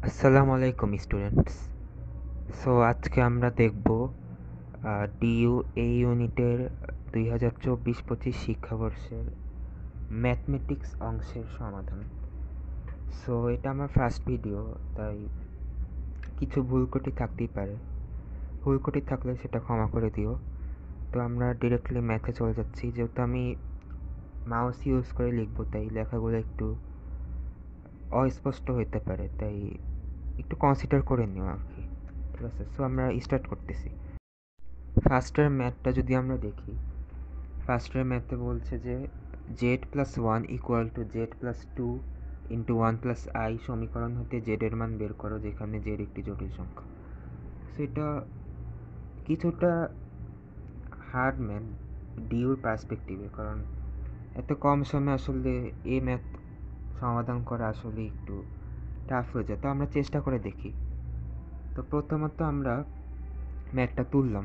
আসসালামু আলাইকুম students. So আজকে আমরা দেখব ডিইউ এই ইউনিটের 2024-25 শিক্ষাবর্ষের ম্যাথমেটিক্স অংশের সমাধান। সো এটা আমার ফার্স্ট ভিডিও, তাই কিছু ভুল ত্রুটি থাকতেই পারে। ভুল ত্রুটি থাকলে সেটা ক্ষমা করে দিও। তো আমরা ডিরেক্টলি ম্যাথে চলে যাচ্ছি। যেহেতু আমি মাউস ইউজ করে লিখবো, তাই লেখাগুলো একটু অস্পষ্ট হতে পারে, তাই একটু কনসিডার করে নিও আর কি। ঠিক আছে, সো আমরা স্টার্ট করতেছি। ফার্স্টের ম্যাথটা যদি আমরা দেখি, ফার্স্টের ম্যাথে বলছে যে z+1 = z+2 × 1 + i সমীকরণ হতে z এর মান বের করো যেখানে z একটি জটিল সংখ্যা। সেটা কিছুটা হার্ড ম্যাথ ডিউর পার্সপেক্টিভে, কারণ এত কম সময়ে আসলে এই ম্যাথ সমাধান করা আসলে একটু টাফ হয়ে যায়। তো আমরা চেষ্টা করে দেখি। তো প্রথমত আমরা ম্যাথটা তুললাম।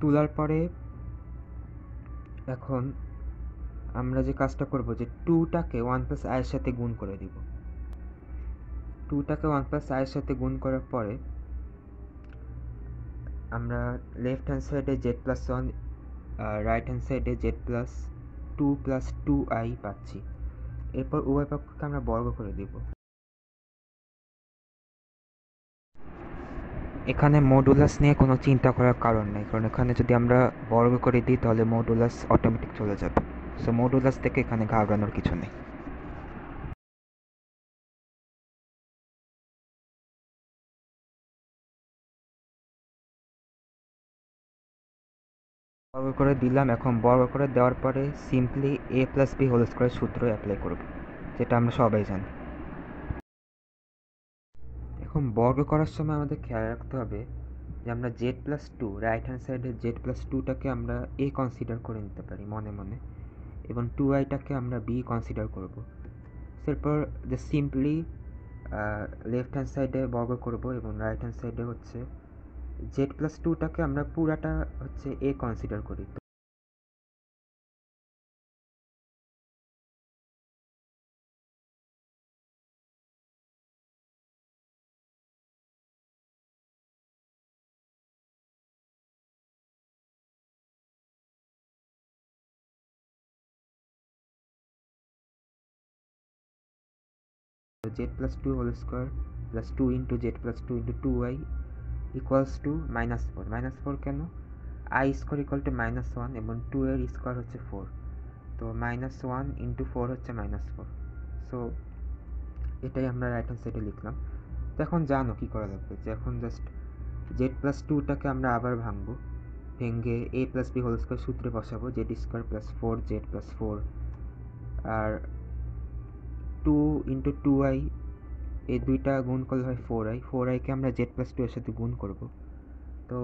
তোলার পরে এখন আমরা যে কাজটা করব যে 2টাকে 1 + i এর সাথে গুণ করে দিব। 2টাকে 1 + i এর সাথে গুণ করার পরে আমরা লেফট হ্যান্ড সাইডে z+1 আর রাইট হ্যান্ড সাইডে z+2 + 2i পাচ্ছি। এরপর উভয় পক্ষকে আমরা বর্গ করে দিব। এখানে মডুলাস নিয়ে কোনো চিন্তা করার কারণ নেই, কারণ এখানে যদি আমরা বর্গ করে দিই তাহলে মডুলাস অটোমেটিক চলে যাবে। সো মডুলাস থেকে এখানে ঘাবড়ানোর কিছু নেই। বর্গ করে দিলাম। এখন বর্গ করে দেওয়ার পরে সিম্পলি a+b² সূত্র অ্যাপ্লাই করব, যেটা আমরা সবাই জানি। এখন বর্গ করার সময় আমাদের খেয়াল রাখতে হবে যে আমরা z+2 রাইট হ্যান্ড সাইডে z+2টাকে আমরা a কনসিডার করে নিতে পারি মনে মনে, এবং 2iটাকে আমরা b কনসিডার করব। এরপর যে সিম্পলি লেফট হ্যান্ড সাইডে বর্গ করব এবং রাইট হ্যান্ড সাইডে হচ্ছে z+2টাকে আমরা পুরাটা হচ্ছে a কনসিডার করি। z+2² + 2 × z+2 × 2i = -4 কেন? i² = -1 এবং 2 এর স্কোয়ার হচ্ছে 4, তো -1 × 4 হচ্ছে -4। সো এটাই আমরা রাইট হ্যান্ড সাইডে লিখলাম। তো এখন জানো কি করা লাগবে, যে এখন জাস্ট z+2টাকে আমরা আবার ভাঙবো, ভেঙে a+b² সূত্রে বসাবো, z² + 4z + 4 আর 2 × 2i, এই দুইটা গুণ করলে হয় 4i। 4iকে আমরা z+2 এর সাথে গুণ করব। তো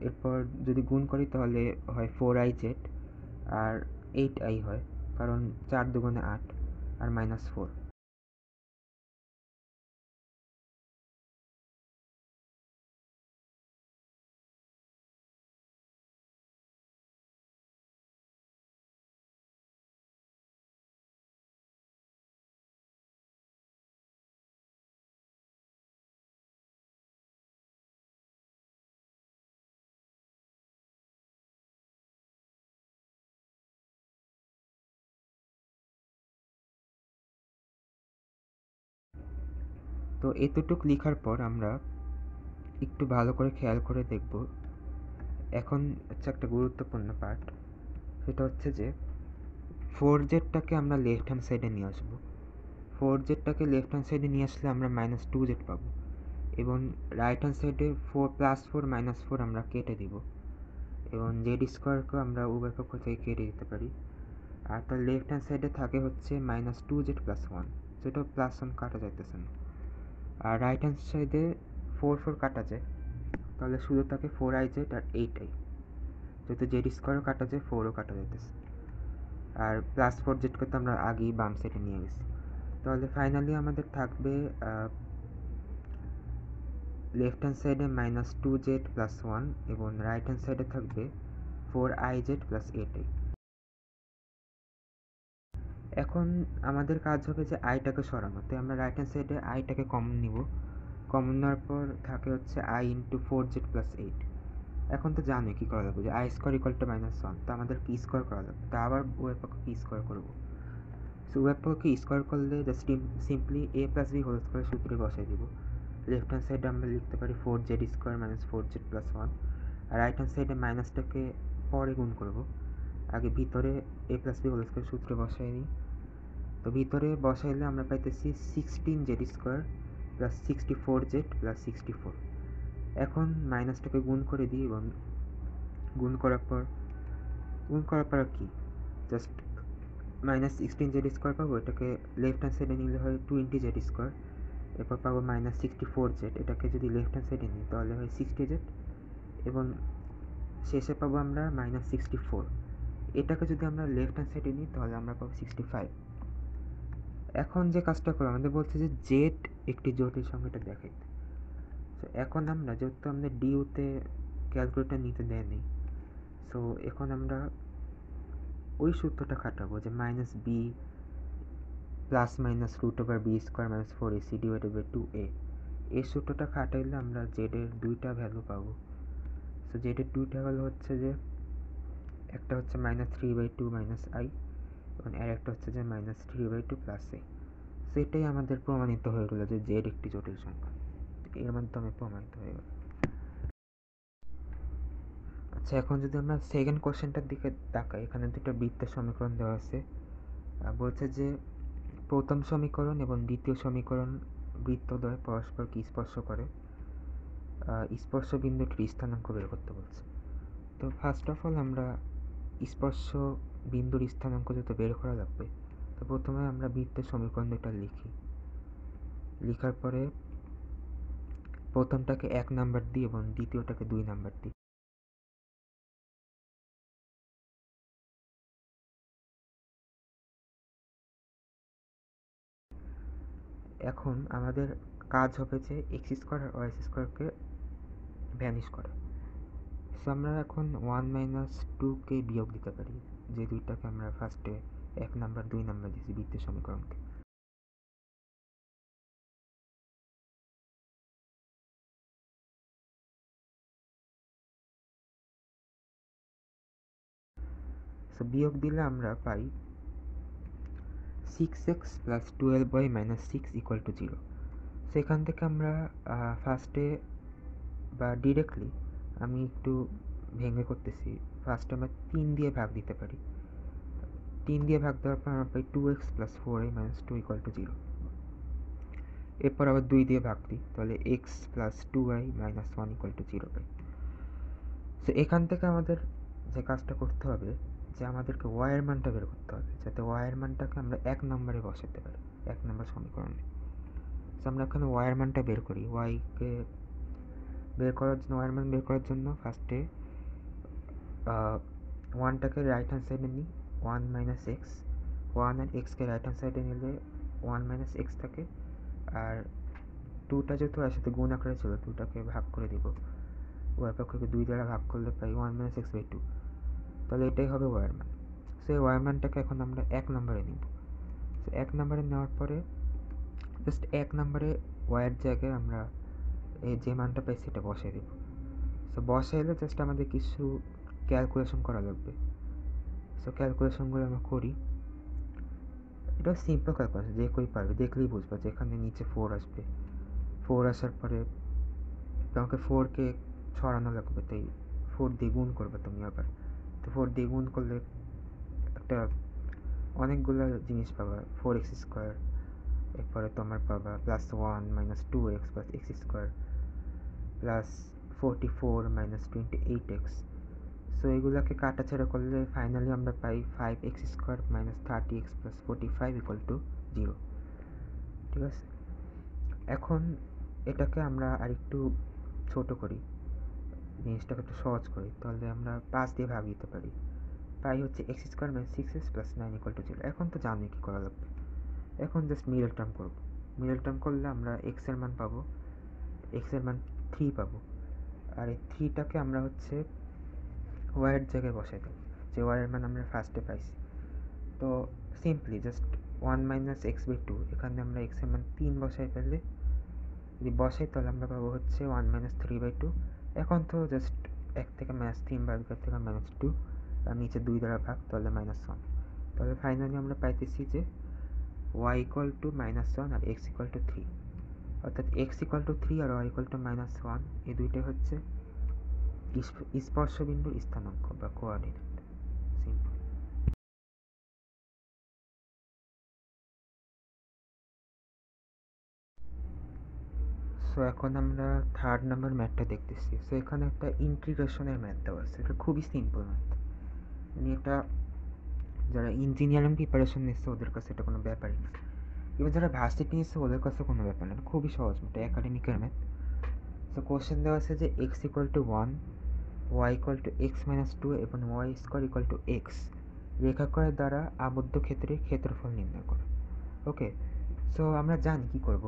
এরপর যদি গুণ করি তাহলে হয় 4iz আর 8i হয়, কারণ 4 দুগুণে 8 আর -4। তো এতটুক লেখার পর আমরা একটু ভালো করে খেয়াল করে দেখব। এখন হচ্ছে একটা গুরুত্বপূর্ণ পার্ট, সেটা হচ্ছে যে 4zটাকে আমরা লেফট হ্যান্ড সাইডে নিয়ে আসবো। 4zটাকে লেফট হ্যান্ড সাইডে নিয়ে আসলে আমরা -2z পাবো, এবং রাইট হ্যান্ড সাইডে 4 + 4 -4 আমরা কেটে দিব, এবং z² আমরা উভয় পক্ষ থেকে কেটে দিতে পারি। আর তার লেফট হ্যান্ড সাইডে থাকে হচ্ছে -2z + 1, যেটা +1 কাটা যাইতেছে না। আর রাইট হ্যান্ড সাইডে 4 4 কাটা যায়, তাহলে শুধু থাকে 4iz আর 8i, যেহেতু z² কাটা যায় 4ও কাটা যাইতেছে। আর +4z তো আমরা আগেই বাম সাইডে নিয়ে গেছি। তাহলে ফাইনালি আমাদের থাকবে লেফট হ্যান্ড সাইডে -2z + 1 এবং রাইট হ্যান্ড সাইডে থাকবে 4iz + 8i। এখন আমাদের কাজ হবে যে আইটাকে সরানো, তাই আমরা রাইট হ্যান্ড সাইডে আইটাকে কমন নিব। কমন নেওয়ার পর থাকে হচ্ছে i × 4z + 8। এখন তো জানোই কী করা যাবে, যে i² = -1, তো আমাদের কি স্কোয়ার করা যাবে, তা আবার উভয় পক্ষকে স্কোয়ার করবো। সো উভয় পক্ষকে স্কোয়ার করলে just simply a + b whole square সূত্রে বসাই দিব। লেফট হ্যান্ড সাইডে আমরা লিখতে পারি 4z² - 4z + 1, আর রাইট হ্যান্ড সাইডে মাইনাসটাকে পরে গুণ করব। আগে ভিতরে a + b হোল স্কোয়ার সূত্রে বসাই নিই। তো ভিতরে বসাইলে আমরা পাইতেছি 16z² + 64z + 64। এখন মাইনাসটাকে গুণ করে দিই এবং গুণ করার পর আর কি, জাস্ট -16z² পাবো, এটাকে লেফট হ্যান্ড সাইডে নিলে হয় 20z²। এরপর পাবো -64z, এটাকে যদি লেফট হ্যান্ড সাইডে নিই তাহলে হয় 60z, এবং শেষে পাবো আমরা -64। এটাকে যদি আমরা লেফট হ্যান্ড সাইডে নিই তাহলে আমরা পাবো 65। এখন যে কাজটা করো, আমাদের বলছে যে জেড একটি জটিল সংখ্যাটা দেখাইতে। সো এখন আমরা যেহেতু আমাদের ডিউতে ক্যালকুলেটর নিতে দেয়নি, সো এখন আমরা ওই সূত্রটা খাটাবো যে -b ± √b² - 4ac / 2a। এই সূত্রটা খাটাইলে আমরা জেডের দুইটা ভ্যালু পাবো। সো জেডের দুইটা ভ্যালু হচ্ছে যে একটা হচ্ছে -3/2 - i, এবং আর একটা হচ্ছে যে -3/2 + a। সেটাই আমাদের প্রমাণিত হয়ে গেল যে জেড একটি জটিল সংখ্যা, এর মাধ্যমে প্রমাণিত হয়ে গেল। আচ্ছা, এখন যদি আমরা সেকেন্ড কোশ্চেনটার দিকে তাকাই, এখানে দুটো বৃত্তের সমীকরণ দেওয়া আছে। বলছে যে প্রথম সমীকরণ এবং দ্বিতীয় সমীকরণ বৃত্তদ্বয় পরস্পরকে স্পর্শ করে, স্পর্শ বিন্দুটির স্থানাঙ্ক বের করতে বলছে। তো ফার্স্ট অফ অল আমরা স্পর্শ বিন্দুর স্থানাঙ্ক যত বের করা লাগবে, তো প্রথমে আমরা বৃত্তের সমীকরণ দুটো লিখি। লিখার পরে প্রথমটাকে 1 নাম্বার দিই এবং দ্বিতীয়টাকে 2 নাম্বার দিই। এখন আমাদের কাজ হবে যে x² আর y² কে ভ্যানিশ করা। সো আমরা এখন 1 - 2কে বিয়োগ দিতে পারি, যে দুইটাকে আমরা ফার্স্টে 1 নাম্বার 2 নাম্বার দিয়েছি বৃত্তের সমীকরণকে। সো বিয়োগ দিলে আমরা পাই 6x + 12y - 6 = 0। সেখান থেকে আমরা ফার্স্টে বা ডিরেক্টলি, আমি একটু ভেঙে করতেছি, ফার্স্টে আমরা 3 দিয়ে ভাগ দিতে পারি। 3 দিয়ে ভাগ দেওয়ার পর আমরা পাই 2x + 4y - 2 = 0। এরপর আবার 2 দিয়ে ভাগ দিই, তাহলে x + 2y - 1 = 0 পাই। সো এখান থেকে আমাদের যে কাজটা করতে হবে, যে আমাদেরকে y এর মানটা বের করতে হবে, যাতে y এর মানটাকে আমরা 1 নম্বরে বসাতে পারি, 1 নম্বর সমীকরণে। সো আমরা এখানে y এর মানটা বের করি। y এর মান বের করার জন্য ফার্স্টে 1টাকে রাইট হ্যান্ড সাইডে নিই, 1 - x। 1 আর x-কে রাইট হ্যান্ড সাইডে নিলে 1 - x থাকে, আর 2টা যেহেতু এর সাথে গুণ আকারে ছিল, 2টাকে ভাগ করে দিব। উভয় পক্ষকে 2 দ্বারা ভাগ করলে পাই 1 - x/2, তাহলে এটাই হবে y এর মান। সো এই y এর মানটাকে এখন আমরা 1 নম্বরে নিব। সো 1 নম্বরে নেওয়ার পরে জাস্ট 1 নম্বরে y এর জায়গায় আমরা এই যে মানটা পাই সেটা বসাই দেব। সো বসাইলে জাস্ট আমাদের কিছু ক্যালকুলেশন করা লাগবে। সো ক্যালকুলেশনগুলো আমরা করি। এটা সিম্পল ক্যালকুলেশন, যে কেউই পারবে, দেখলেই বুঝবে যে এখানে নিচে 4 আসবে। 4 আসার পরে তোমাকে 4কে সরানো লাগবে, তাই 4 দিয়ে গুণ করবে তুমি আবার। তো 4 দিয়ে গুণ করলে একটা অনেকগুলো জিনিস পাবা, 4x²। এরপরে তোমার পাবা +1 - 2x + x² +44 - 28x। সো এগুলোকে কাটাছেড়া করলে ফাইনালি আমরা পাই 5x² - 30x + 45 = 0। ঠিক আছে, এখন এটাকে আমরা আরেকটু ছোট করি, জিনিসটাকে একটু সহজ করি, তাহলে আমরা 5 দিয়ে ভাগ দিতে পারি। পাই হচ্ছে x² - 6x + 9 = 0। এখন তো জানি কি করা লাগবে, এখন জাস্ট মিডল টার্ম করব। মিডল টার্ম করলে আমরা x এর মান পাবো, x এর মান 3 পাবো, আর এই 3টাকে আমরা হচ্ছে ওয়াইয়ের জায়গায় বসাই দেবো, যে ওয়াইয়ের মান আমরা ফার্স্টে পাইছি। তো simply just 1 minus x by 2, এখানে আমরা এক্স এর মান 3 বসাই ফেললে, যদি বসাই তাহলে আমরা পাবো হচ্ছে 1 মাইনাস 3 বাই 2। এখন তো জাস্ট 1 থেকে মাইনাস 3 বাদ করে থেকে মাইনাস 2, আর নিচে 2 দ্বারা ভাগ, তাহলে মাইনাস 1। তাহলে ফাইনালি আমরা পাইতেছি যে y ইকুয়াল টু মাইনাস 1 আর x ইকুয়াল টু 3, অর্থাৎ x ইকুয়াল টু 3 আর y ইকুয়াল টু মাইনাস 1, এই দুইটাই হচ্ছে স্পর্শবিন্দুর স্থানাঙ্ক বা কোঅর্ডিনেট। সিম্পল। সো এখন আমরা থার্ড নাম্বার ম্যাথটা দেখতেছি। সো এখানে একটা ইন্টিগ্রেশনের ম্যাথ দেওয়া আছে, এটা খুবই সিম্পল ম্যাথ, মানে এটা যারা ইঞ্জিনিয়ারিং প্রিপারেশন নিচ্ছে ওদের কাছে এটা কোনো ব্যাপারই না, এবার যারা ভার্সিটি নিচ্ছে ওদের কাছে কোনো ব্যাপার না, খুবই সহজ ম্যাথ, একাডেমিকের ম্যাথ। সো কোশ্চেন দেওয়া আছে যে x equal to 1, y equal to x minus 2 এবং y square equal to x রেখাক্ষয়ের দ্বারা আবদ্ধ ক্ষেত্রের ক্ষেত্রফল নির্ণয় করো। ওকে, সো আমরা জানি কি করব।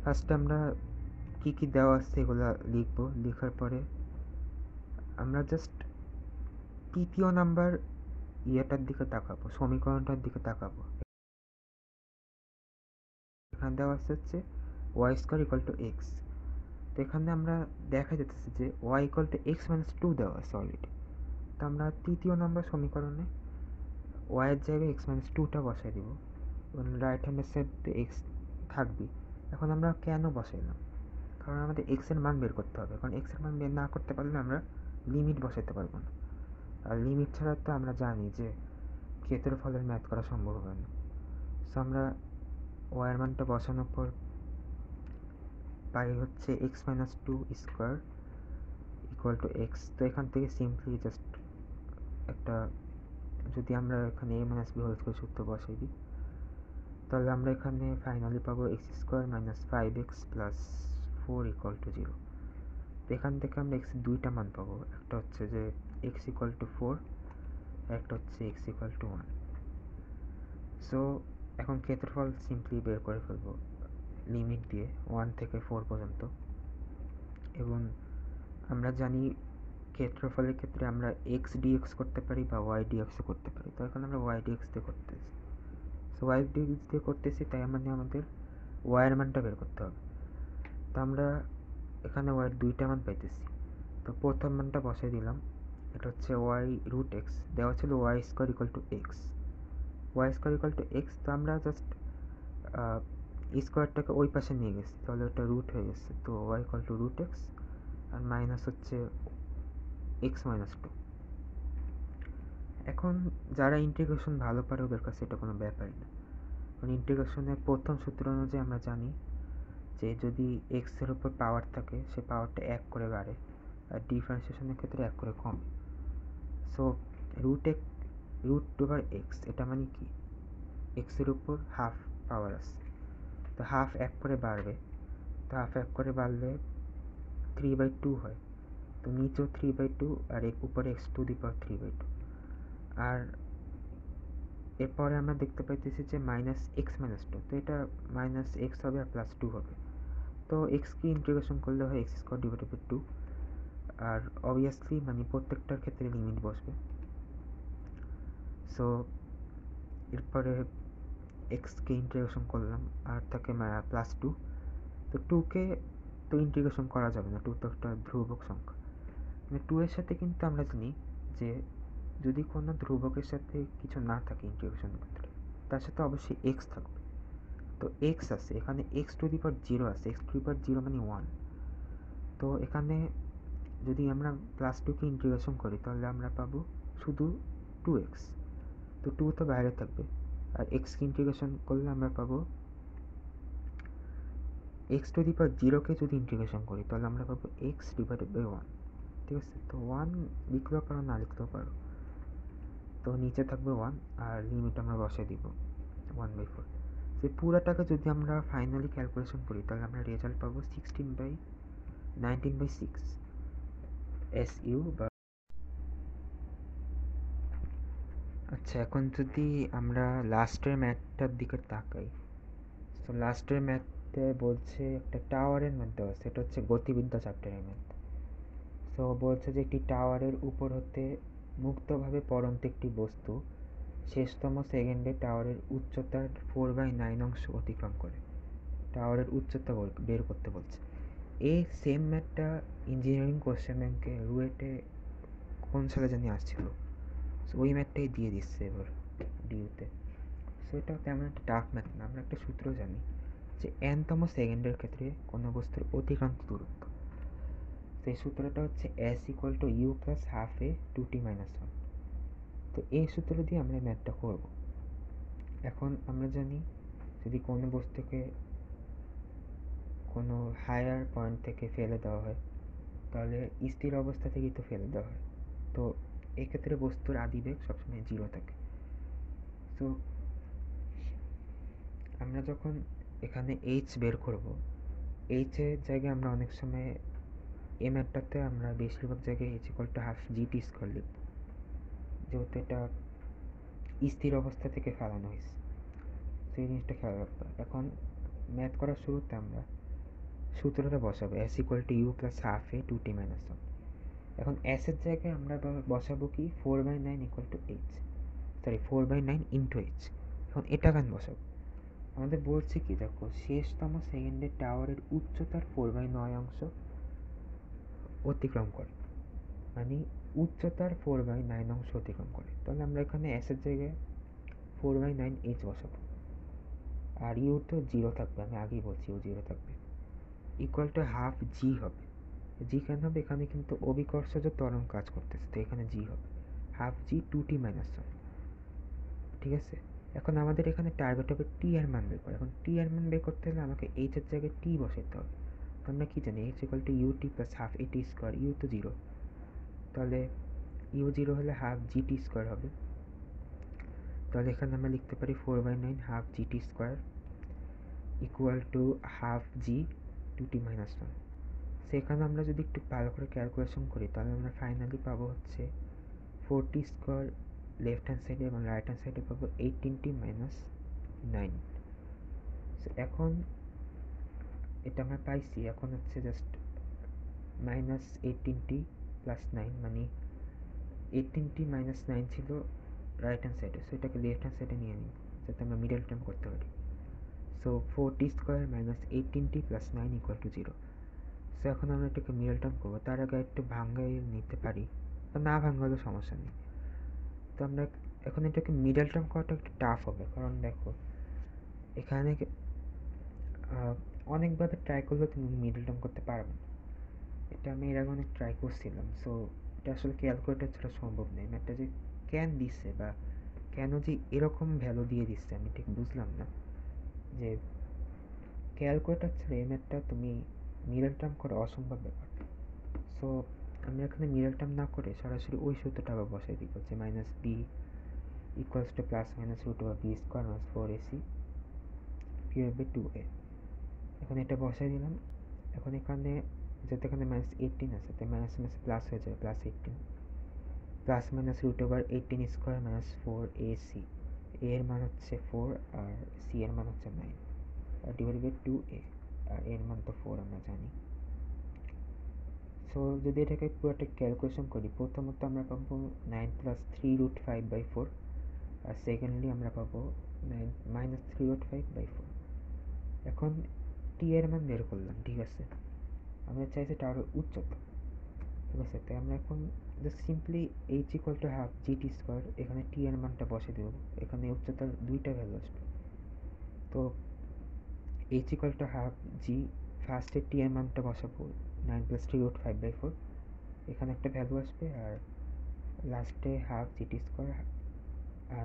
ফার্স্টে আমরা কি কি দেওয়া আছে এগুলো লিখবো, লেখার পরে আমরা জাস্ট তৃতীয় নাম্বার ইয়েটার দিকে তাকাবো, সমীকরণটার দিকে তাকাবো। এখানে দেওয়া আছে হচ্ছে y square equal to x, তো এখানে আমরা দেখা যেতেছে যে y equal to x minus 2 দেওয়া আছে অলরেডি। তো আমরা তৃতীয় নাম্বার সমীকরণে ওয়াইয়ের জায়গায় এক্স মাইনাস 2টা বসাই দিব, এবং রাইট হ্যান্ডের সাইডে এক্স থাকবে। এখন আমরা কেন বসাইলাম, কারণ আমাদের এক্স এর মান বের করতে হবে, কারণ এক্স এর মান বের না করতে পারলে আমরা লিমিট বসাতে পারবো না, আর লিমিট ছাড়া তো আমরা জানি যে ক্ষেত্রফলের ম্যাথ করা সম্ভব হবে না। সো আমরা ওয়াইয়ের মানটা বসানোর পর পাই হচ্ছে x minus 2 square equal to x. তো এখান থেকে সিম্পলি জাস্ট একটা, যদি আমরা এখানে এ মাইনাস বি হোল স্কোয়ার সূত্র বসাই দিই, তাহলে আমরা এখানে ফাইনালি পাবো x square minus 5x plus 4 equal to 0। তো এখান থেকে আমরা এক্স দুইটা মান পাবো, একটা হচ্ছে যে এক্স ইকুয়াল টু 4, একটা হচ্ছে এক্স ইকুয়াল টু 1। সো এখন ক্ষেত্রফল সিম্পলি বের করে ফেলবো লিমিট দিয়ে 1 থেকে 4 পর্যন্ত, এবং আমরা জানি ক্ষেত্রফলের ক্ষেত্রে আমরা এক্স ডিএক্স করতে পারি বা ওয়াই ডিএক্সও করতে পারি। তো এখন আমরা ওয়াই ডিএক্স দিয়ে করতেছি, সো ওয়াই ডিএক্স দিয়ে করতেছি, তাই মানে আমাদের ওয়াইয়ের মানটা বের করতে হবে। তো আমরা এখানে ওয়াইয়ের দুইটা মান পাইতেছি, তো প্রথম মানটা বসাই দিলাম, এটা হচ্ছে ওয়াই রুট এক্স, দেওয়া ছিল y square equal to x, y square equal to x. তো আমরা জাস্ট স্কোয়ারটাকে ওই পাশে নিয়ে গেছি, তাহলে ওটা রুট হয়ে গেছে, তো y equal to root x, আর মাইনাস হচ্ছে এক্স মাইনাস 2। এখন যারা ইন্টিগ্রেশন ভালো পারে ওদের কাছে এটা কোনো ব্যাপারই না, কারণ ইন্টিগ্রেশনের প্রথম সূত্র অনুযায়ী আমরা জানি যে যদি এক্স এর উপর পাওয়ার থাকে সে পাওয়ারটা 1 করে বাড়ে, আর ডিফারেন্সিয়েশনের ক্ষেত্রে 1 করে কমে। সো রুট ওভার এক্স, এটা মানে কি এক্স এর উপর হাফ পাওয়ার আছে, তো হাফ 1 করে বাড়বে, তো হাফ 1 করে বাড়লে 3/2 হয়, তো নিচেও 3/2 আর উপরে এক্স টু দি পাওয়ার 3/2। আর এরপরে আমরা দেখতে পাইতেছি যে মাইনাস এক্স মাইনাস 2, তো এটা মাইনাস এক্স হবে আর প্লাস 2 হবে, তো এক্সকে ইন্টিগ্রেশন করলে হয় এক্স স্কোয়ার ডিভাইডেড বাই 2, আর অবভিয়াসলি মানে প্রত্যেকটার ক্ষেত্রে লিমিট বসবে। সো এরপরে এক্সকে ইন্টিগ্রেশন করলাম আর থাকে প্লাস 2, তো 2কে তো ইন্টিগ্রেশন করা যাবে না, 2 তো একটা ধ্রুবক সংখ্যা, মানে 2 এর সাথে কিন্তু আমরা জানি যে যদি কোনো ধ্রুবকের সাথে কিছু না থাকে ইন্টিগ্রেশনের ক্ষেত্রে, তার সাথে অবশ্যই এক্স থাকবে। তো এক্স আছে এখানে, এক্স টু দি পাওয়ার 0 আছে, এক্স টু দি পাওয়ার 0 মানে 1, তো এখানে যদি আমরা প্লাস 2কে ইন্টিগ্রেশন করি তাহলে আমরা পাবো শুধু 2x, তো 2 তো বাইরে থাকবে, আর এক্সকে ইন্টিগ্রেশন করলে আমরা পাবো এক্স টু দি পাওয়ার 0কে যদি ইন্টিগ্রেশন করি তাহলে আমরা পাবো এক্স ডিভাইডেড বাই 1। ঠিক আছে, তো 1 লিখলেও পারো না লিখলেও পারো, তো নিচে থাকবে 1 আর লিমিট আমরা বসাই দিব 1/4। সে পুরাটাকে যদি আমরা ফাইনালি ক্যালকুলেশন করি তাহলে আমরা রেজাল্ট পাবো 16/19/6 SU বা। আচ্ছা, এখন যদি আমরা লাস্টের ম্যাথটার দিকে তাকাই, তো লাস্টের ম্যাথ ডিউতে বলছে একটা টাওয়ারের ম্যাথ দেওয়া আছে, এটা হচ্ছে গতিবিদ্যা চ্যাপ্টারের ম্যাথ। সো বলছে যে একটি টাওয়ারের উপর হতে মুক্তভাবে পড়ন্ত একটি বস্তু শেষতম সেকেন্ডে টাওয়ারের উচ্চতার 4/9 অংশ অতিক্রম করে। টাওয়ারের উচ্চতা বের করতে বলছে। এই সেম ম্যাথটা ইঞ্জিনিয়ারিং কোশ্চেন ব্যাংকে রুয়েটে কোন সালে জানি আসছিল, সো ওই ম্যাথটাই দিয়ে দিচ্ছে এবার ডিউতে। সো এটা তেমন একটা টাফ ম্যাথ না, আমরা একটা সূত্র জানি যে এনতম সেকেন্ডের ক্ষেত্রে কোনো বস্তুর অতিক্রান্ত দূরত্ব, সেই সূত্রটা হচ্ছে s equal to u plus half a 2t-1। তো এই সূত্র দিয়ে আমরা ম্যাথটা করব। এখন আমরা জানি যদি কোনো বস্তুকে কোনো হায়ার পয়েন্ট থেকে ফেলে দেওয়া হয় তাহলে স্থির অবস্থা থেকেই তো ফেলে দেওয়া হয়, তো এক্ষেত্রে বস্তুর আদিবেগ সবসময় 0 থাকে। তো আমরা যখন এখানে h বের করব, h এর জায়গায় আমরা অনেক সময় এই ম্যাথটাতে আমরা বেশিরভাগ জায়গায় h equal to half gt square লিখব, যেহেতু এটা স্থির অবস্থা থেকে ফেলানো হয়েছে। সেই জিনিসটা খেয়াল রাখতে। এখন ম্যাথ করার শুরুতে আমরা সূত্রটা বসাবো s equal to u plus half a 2t-1। এখন s এর জায়গায় আমরা বসাবো কি 4/9 equal to h, sorry 4/9 into h। এখন এটা কেন বসাবো, আমাদের বলছে কি দেখো শেষতম সেকেন্ডে টাওয়ারের উচ্চতার 4/9 অংশ অতিক্রম করে, মানে উচ্চতার 4/9 অংশ অতিক্রম করে। তাহলে আমরা এখানে s এর জায়গায় 4/9 h বসাবো, আর ইউ তো 0 থাকবে, আমি আগেই বলছি ইউ 0 থাকবে, ইকুয়াল টু হাফ জি হবে। জি কেন হবে, এখানে কিন্তু অভিকর্ষজ ত্বরণ কাজ করতেছে, তো এখানে জি হবে হাফ জি 2t-1। ঠিক আছে, এখন আমাদের এখানে টার্গেট হবে টি এর মান বের করা। এখন টি এর মান বের করতে হলে আমাকে এইচ এর জায়গায় টি বসাতে হবে। তো আমরা কি জানি h equal to u t plus half a t square, u তো 0, তাহলে ইউ 0 হলে হাফ জি টি স্কোয়ার হবে। তাহলে এখানে আমরা লিখতে পারি 4/9 half G T square equal to half G 2t-1। সেখানে আমরা যদি একটু ভালো করে ক্যালকুলেশন করি তাহলে আমরা ফাইনালি পাবো হচ্ছে 4t স্কোয়ার লেফট হ্যান্ড সাইডে এবং রাইট হ্যান্ড সাইডে পাবো 18t-9। এখন এটা আমরা পাইছি, এখন হচ্ছে জাস্ট -18t প্লাস 9, মানে 18t-9 ছিল রাইট হ্যান্ড সাইডে, সো এটাকে লেফট হ্যান্ড সাইডে নিয়ে নিই যাতে আমরা মিডল টার্ম করতে পারি। So 4t square minus 18t plus 9 equal to 0। So এখন আমরা এটাকে মিডল টার্ম করবো, তার আগে একটু ভাঙ্গাই নিতে পারি, না ভাঙ্গালেও সমস্যা নেই। তো আমরা এখন এটাকে মিডল টার্ম করাটা একটু টাফ হবে, কারণ দেখো এখানে অনেকভাবে ট্রাই করলেও তুমি মিডল টার্ম করতে পারবে না। এটা আমি এর আগে অনেক ট্রাই করছিলাম, সো এটা আসলে ক্যালকুলেটর ছাড়া সম্ভব নেই। ম্যাথটা যে কেন দিচ্ছে বা কেন যে এরকম ভ্যালু দিয়ে দিচ্ছে আমি ঠিক বুঝলাম না, যে ক্যালকুলেটর ছাড়া এই ম্যাথটা তুমি মিডল টার্ম করা অসম্ভব ব্যাপার। সো আমি এখানে মিডল টার্ম না করে সরাসরি ওই সূত্রটা আবার বসাই দিব, যে minus b equals to plus minus root over b square minus 4ac পি/2a। এখন এটা বসাই দিলাম। এখন এখানে যেহেতু এখানে -18 আছে তাই মাইনাস মাইনাস প্লাস হয়ে যাবে, +18 plus minus root over 18 square minus 4ac। এ এর মান হচ্ছে 4 আর সি এর মান হচ্ছে 9 আর ডিভাইড বাই 2a, আর এর মান তো 4 আমরা জানি। সো যদি এটাকে পুরোটা ক্যালকুলেশন করি, প্রথমত আমরা পাবো 9 প্লাস 3√5/4, আর সেকেন্ডলি আমরা পাবো 9 মাইনাস 3√5/4। এখন টি এর মান বের করলাম, ঠিক আছে, আমরা চাইছি টাওয়ারের উচ্চতা, ঠিক আছে, তাই আমরা এখন just simply H equal to half G T square, এখানে টি এর মানটা বসে দেবো, এখানে উচ্চতার দুইটা ভ্যালু আসবে। তো এইচ ইকুয়াল টু হাফ জি, ফার্স্টে টি এর মানটা বসাবো 9 প্লাস 3√5/4, এখানে একটা ভ্যালু আসবে, আর লাস্টে হাফ জি টি স্কোয়ার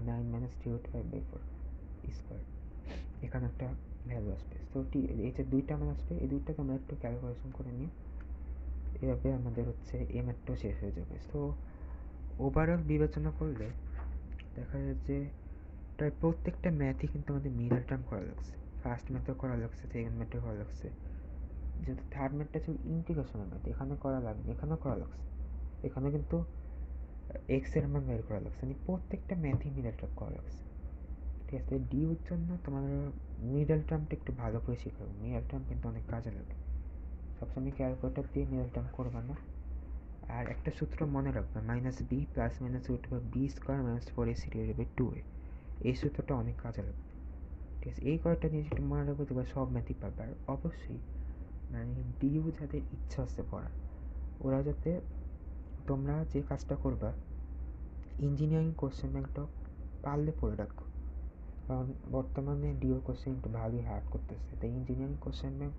9 মাইনাস 3√5/4 স্কোয়ার, এখানে একটা ভ্যালু আসবে। সো টি এই যে দুইটা মান আসবে, এই দুইটাকে আমরা একটু ক্যালকুলেশন করে নিই, এভাবে আমাদের হচ্ছে এই ম্যাথটাও শেষ হয়ে যাবে। সো ওভারঅল বিবেচনা করলে দেখা যায় যে প্রায় প্রত্যেকটা ম্যাথই কিন্তু আমাদের মিডল টার্ম করা লাগছে, ফার্স্ট ম্যাথও করা লাগছে, সেকেন্ড ম্যাথও করা লাগছে, যেহেতু থার্ড ম্যাথটা ছিল ইন্টিগ্রেশনের ম্যাথ, এখানে করা লাগবে, এখানেও করা লাগছে, এখানে কিন্তু এক্স এর মান বের করা লাগছে, মানে প্রত্যেকটা ম্যাথই মিডল টার্ম করা লাগছে। ঠিক আছে? ডিউর জন্য তোমার মিডল টার্মটা একটু ভালো করে শিখতে হবে। মিডল টার্ম কিন্তু অনেক কাজে লাগে। সবসময় ক্যালকুলেটর দিয়ে মিডল টার্ম করবা না। আর একটা সূত্র মনে রাখবে, -b plus minus root over b square minus 4ac divided by 2a। এই সূত্রটা অনেক কাজে লাগবে। ঠিক আছে? এই কয়েকটা জিনিস একটু মনে রাখবে, তোমরা সব ম্যাথই পাবে। আর অবশ্যই মানে ডিউ যাদের ইচ্ছা আছে পড়ার, ওরা যাতে তোমরা যে কাজটা করবা, ইঞ্জিনিয়ারিং কোশ্চেন ব্যাংকটা পারলে পড়ে রাখো। কারণ বর্তমানে ডিও কোশ্চেন একটু ভালোই হার্ড করতেছে। তাই ইঞ্জিনিয়ারিং কোশ্চেন ব্যাংক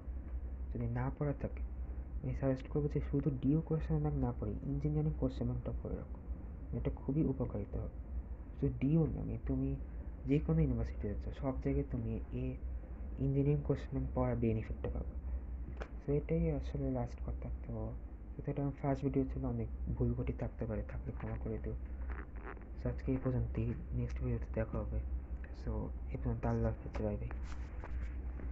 যদি না পড়া থাকে, আমি সাজেস্ট করবো যে শুধু ডিও কোশ্চেন ব্যাংক না পড়ে ইঞ্জিনিয়ারিং কোশ্চেন ব্যাংকটা পড়ে রাখো। এটা খুবই উপকারিতা হবে। শুধু ডিও না, তুমি যে কোনো ইউনিভার্সিটি যাচ্ছ, সব জায়গায় তুমি ইঞ্জিনিয়ারিং কোশ্চেন ব্যাংক পড়ার বেনিফিটটা পাবে। তো এটাই আসলে লাস্ট কথা। তো এটা আমার ফার্স্ট ভিডিও ছিল, অনেক ভুল ত্রুটি থাকতে পারে, থাকলে ক্ষমা করে দিও। সো আজকে এই পর্যন্তই, নেক্সট ভিডিওতে দেখা হবে। সো এই পর্যন্ত, আল্লাহ হাফেজ, বাই বাই।